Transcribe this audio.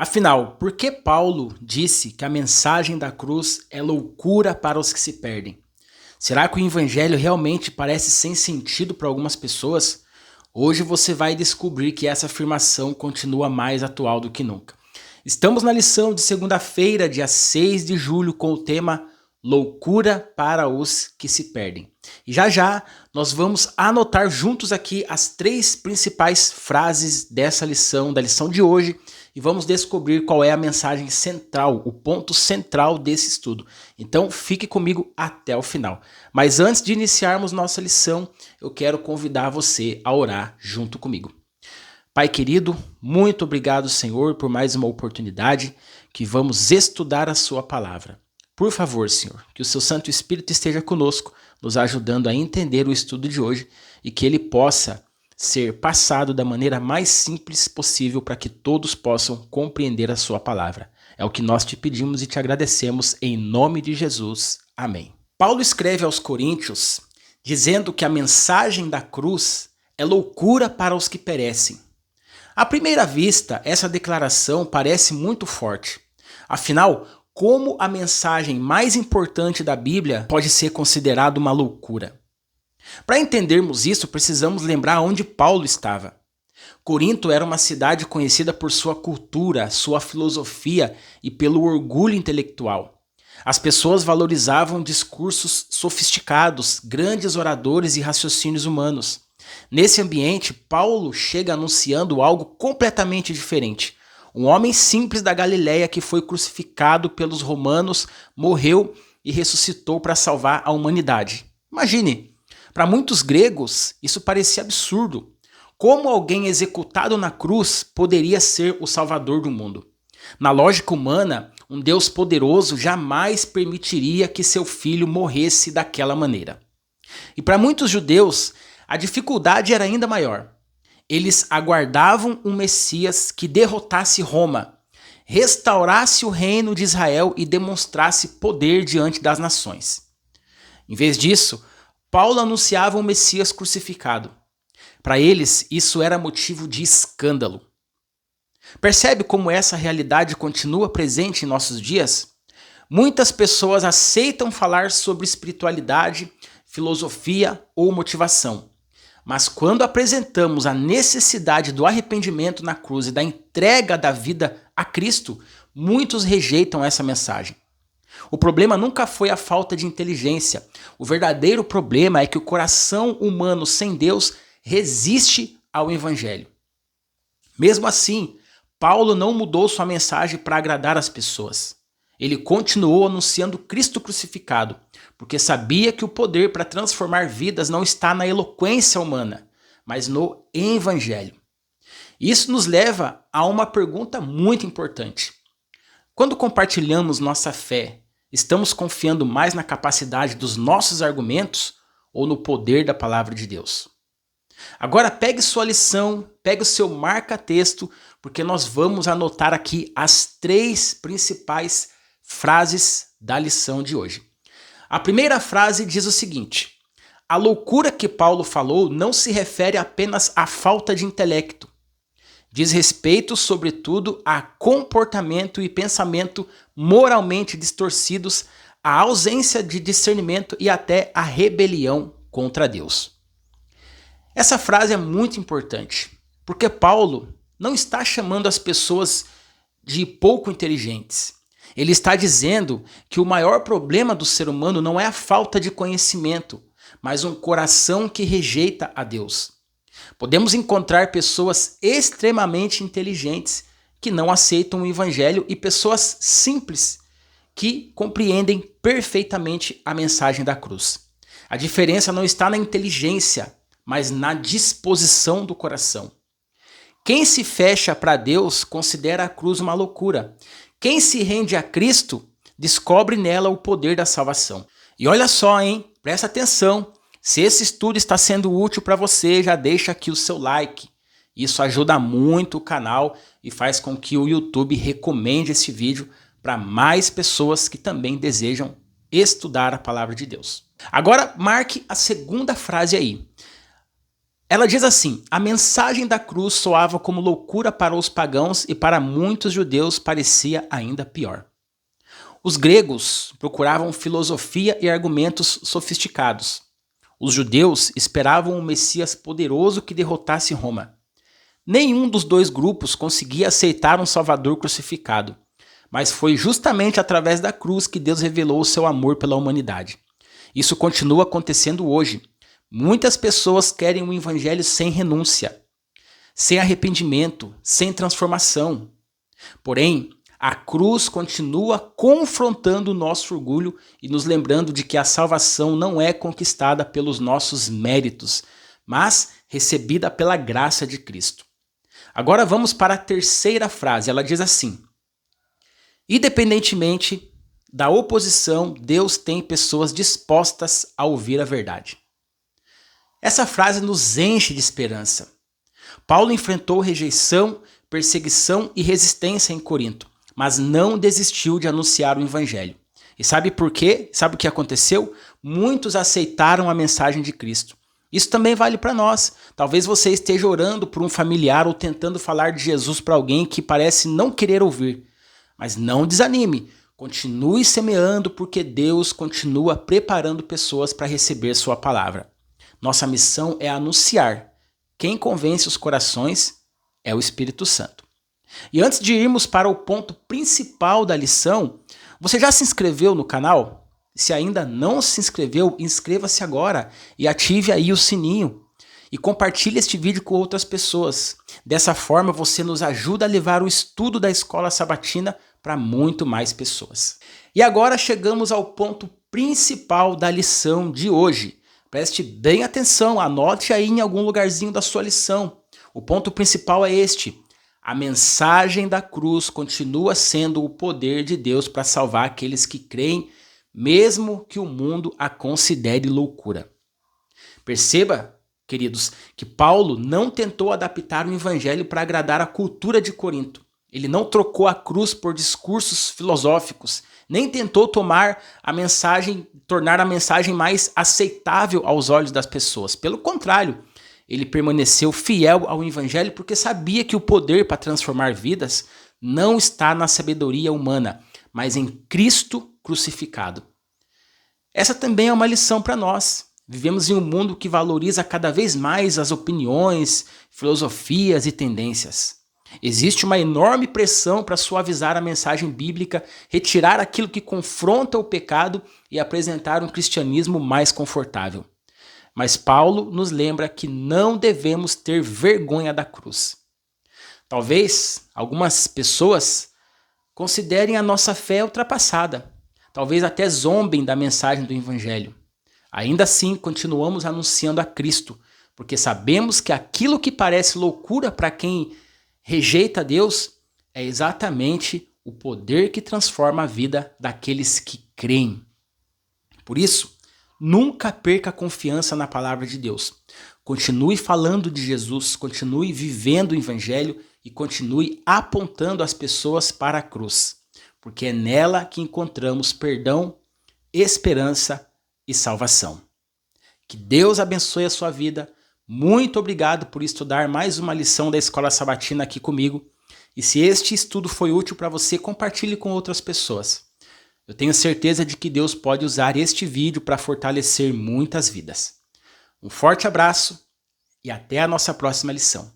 Afinal, por que Paulo disse que a mensagem da cruz é loucura para os que se perdem? Será que o evangelho realmente parece sem sentido para algumas pessoas? Hoje você vai descobrir que essa afirmação continua mais atual do que nunca. Estamos na lição de segunda-feira, dia 6 de julho, com o tema Loucura para os que se perdem. E já nós vamos anotar juntos aqui as três principais frases dessa lição, da lição de hoje, e vamos descobrir qual é a mensagem central, o ponto central desse estudo. Então fique comigo até o final. Mas antes de iniciarmos nossa lição, eu quero convidar você a orar junto comigo. Pai querido, muito obrigado, Senhor, por mais uma oportunidade que vamos estudar a sua palavra. Por favor, Senhor, que o seu Santo Espírito esteja conosco, nos ajudando a entender o estudo de hoje e que ele possa ser passado da maneira mais simples possível para que todos possam compreender a sua palavra. É o que nós te pedimos e te agradecemos em nome de Jesus. Amém. Paulo escreve aos Coríntios dizendo que a mensagem da cruz é loucura para os que perecem. À primeira vista, essa declaração parece muito forte. Afinal, como a mensagem mais importante da Bíblia pode ser considerada uma loucura? Para entendermos isso, precisamos lembrar onde Paulo estava. Corinto era uma cidade conhecida por sua cultura, sua filosofia e pelo orgulho intelectual. As pessoas valorizavam discursos sofisticados, grandes oradores e raciocínios humanos. Nesse ambiente, Paulo chega anunciando algo completamente diferente. Um homem simples da Galileia que foi crucificado pelos romanos, morreu e ressuscitou para salvar a humanidade. Imagine, para muitos gregos isso parecia absurdo. Como alguém executado na cruz poderia ser o salvador do mundo? Na lógica humana, um Deus poderoso jamais permitiria que seu filho morresse daquela maneira. E para muitos judeus, a dificuldade era ainda maior. Eles aguardavam um Messias que derrotasse Roma, restaurasse o reino de Israel e demonstrasse poder diante das nações. Em vez disso, Paulo anunciava um Messias crucificado. Para eles, isso era motivo de escândalo. Percebe como essa realidade continua presente em nossos dias? Muitas pessoas aceitam falar sobre espiritualidade, filosofia ou motivação. Mas quando apresentamos a necessidade do arrependimento na cruz e da entrega da vida a Cristo, muitos rejeitam essa mensagem. O problema nunca foi a falta de inteligência. O verdadeiro problema é que o coração humano sem Deus resiste ao Evangelho. Mesmo assim, Paulo não mudou sua mensagem para agradar as pessoas. Ele continuou anunciando Cristo crucificado, porque sabia que o poder para transformar vidas não está na eloquência humana, mas no Evangelho. Isso nos leva a uma pergunta muito importante. Quando compartilhamos nossa fé, estamos confiando mais na capacidade dos nossos argumentos ou no poder da palavra de Deus? Agora pegue sua lição, pegue o seu marca-texto, porque nós vamos anotar aqui as três principais frases da lição de hoje. A primeira frase diz o seguinte: a loucura que Paulo falou não se refere apenas à falta de intelecto. Diz respeito, sobretudo, a comportamento e pensamento moralmente distorcidos, a ausência de discernimento e até a rebelião contra Deus. Essa frase é muito importante, porque Paulo não está chamando as pessoas de pouco inteligentes. Ele está dizendo que o maior problema do ser humano não é a falta de conhecimento, mas um coração que rejeita a Deus. Podemos encontrar pessoas extremamente inteligentes que não aceitam o Evangelho e pessoas simples que compreendem perfeitamente a mensagem da cruz. A diferença não está na inteligência, mas na disposição do coração. Quem se fecha para Deus considera a cruz uma loucura. Quem se rende a Cristo descobre nela o poder da salvação. E olha só, hein? Presta atenção. Se esse estudo está sendo útil para você, já deixa aqui o seu like. Isso ajuda muito o canal e faz com que o YouTube recomende esse vídeo para mais pessoas que também desejam estudar a palavra de Deus. Agora marque a segunda frase aí. Ela diz assim: a mensagem da cruz soava como loucura para os pagãos e para muitos judeus parecia ainda pior. Os gregos procuravam filosofia e argumentos sofisticados. Os judeus esperavam um Messias poderoso que derrotasse Roma. Nenhum dos dois grupos conseguia aceitar um Salvador crucificado, mas foi justamente através da cruz que Deus revelou o seu amor pela humanidade. Isso continua acontecendo hoje. Muitas pessoas querem um evangelho sem renúncia, sem arrependimento, sem transformação. Porém, a cruz continua confrontando o nosso orgulho e nos lembrando de que a salvação não é conquistada pelos nossos méritos, mas recebida pela graça de Cristo. Agora vamos para a terceira frase. Ela diz assim: independentemente da oposição, Deus tem pessoas dispostas a ouvir a verdade. Essa frase nos enche de esperança. Paulo enfrentou rejeição, perseguição e resistência em Corinto, mas não desistiu de anunciar o evangelho. E sabe por quê? Sabe o que aconteceu? Muitos aceitaram a mensagem de Cristo. Isso também vale para nós. Talvez você esteja orando por um familiar ou tentando falar de Jesus para alguém que parece não querer ouvir. Mas não desanime. Continue semeando, porque Deus continua preparando pessoas para receber sua palavra. Nossa missão é anunciar. Quem convence os corações é o Espírito Santo. E antes de irmos para o ponto principal da lição, você já se inscreveu no canal? Se ainda não se inscreveu, inscreva-se agora e ative aí o sininho. E compartilhe este vídeo com outras pessoas. Dessa forma você nos ajuda a levar o estudo da Escola Sabatina para muito mais pessoas. E agora chegamos ao ponto principal da lição de hoje. Preste bem atenção, anote aí em algum lugarzinho da sua lição. O ponto principal é este: a mensagem da cruz continua sendo o poder de Deus para salvar aqueles que creem, mesmo que o mundo a considere loucura. Perceba, queridos, que Paulo não tentou adaptar o evangelho para agradar a cultura de Corinto. Ele não trocou a cruz por discursos filosóficos, nem tentou tornar a mensagem mais aceitável aos olhos das pessoas. Pelo contrário, ele permaneceu fiel ao evangelho porque sabia que o poder para transformar vidas não está na sabedoria humana, mas em Cristo crucificado. Essa também é uma lição para nós. Vivemos em um mundo que valoriza cada vez mais as opiniões, filosofias e tendências. Existe uma enorme pressão para suavizar a mensagem bíblica, retirar aquilo que confronta o pecado e apresentar um cristianismo mais confortável. Mas Paulo nos lembra que não devemos ter vergonha da cruz. Talvez algumas pessoas considerem a nossa fé ultrapassada, talvez até zombem da mensagem do evangelho. Ainda assim, continuamos anunciando a Cristo, porque sabemos que aquilo que parece loucura para quem rejeita Deus é exatamente o poder que transforma a vida daqueles que creem. Por isso, nunca perca a confiança na palavra de Deus. Continue falando de Jesus, continue vivendo o evangelho e continue apontando as pessoas para a cruz, porque é nela que encontramos perdão, esperança e salvação. Que Deus abençoe a sua vida. Muito obrigado por estudar mais uma lição da Escola Sabatina aqui comigo. E se este estudo foi útil para você, compartilhe com outras pessoas. Eu tenho certeza de que Deus pode usar este vídeo para fortalecer muitas vidas. Um forte abraço e até a nossa próxima lição.